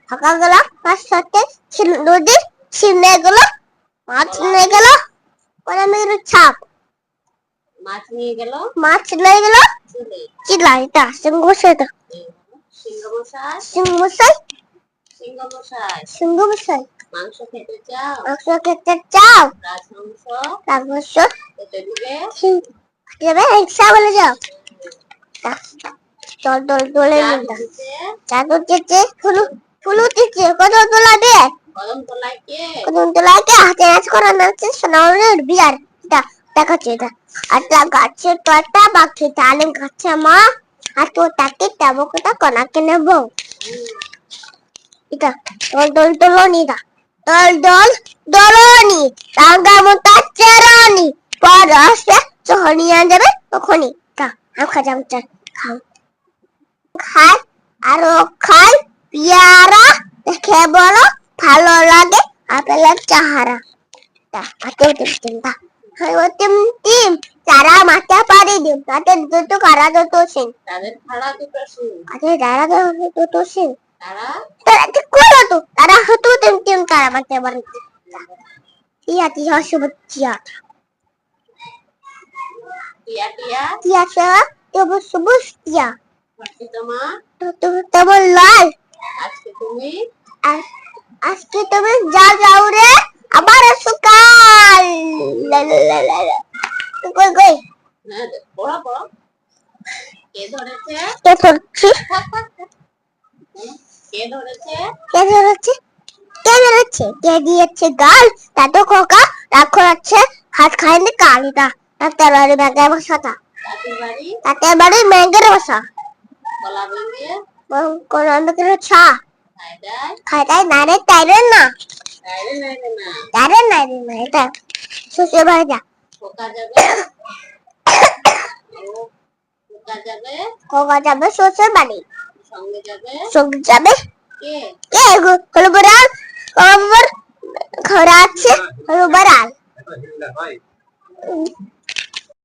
সকালবেলা তার সাথে নদীর ছিনে গেল, মাছ নিয়ে গেল, ছাপ মাছ নিয়ে গেল চিলা, এটা সিংহ মশাই, এটা সিংহ মশাই মাংস খেতে চাও, রাজমাংস খেতে দিবে, রিক্সা বলে যাও, চল চল দোলে চাদর দিচ্ছে, ফুল দিচ্ছে, কদম তোলা দিয়ে, কদম তোলায় কে হাতে নাচ করা নাচছে, সোনামণির বিয়ার দেখাচ্ছে এটা। একটা গাছে তো একটা বাকি তালে গাছে মা, আর তো তাকে টাবকটা কনাকে নেব, এটা দল দল দলনি, দল দল দলনি, টাঙ্গা মোটা চেরানি, পর আসে যখন নিয়ে যাবে তখনই আমি খাজাম খাও, খাই আরো খাই পিয়ারা, দেখে বলো ভালো লাগে আপেলের চাহারা, তারা মাথা পাড়ি দিন, তাদের দুটো কারা দুটো সিং, তাদের খাড়া দুটো সিং, তারা দুটো সিং, তারা হতো তিন তারা মাথা পাড়ি টিয়া টিয়া সবুজ টিয়া টিয়া টিয়া টিয়া টিয়া সবুজ সবুজ টিয়া, তোমার লাল, আজকে তুমি যাও রে আবার সকাল, কই কই পড়া পড়া, কে ধরেছে কে দিয়েছে গাল, তাতো খোকা রাখো আছে হাত খাইনি কালিটা, তার বাড়ি ব্যাগের বসাটা, তাতে বাড়ি ব্যাগের বসা, কোন ছা খাই না রে, তাইরে না এটা শ্বশুর বাড়ি যা, খোকা যাবে শ্বশুর বাড়ি, সঙ্গে যাবে কে হলো বড়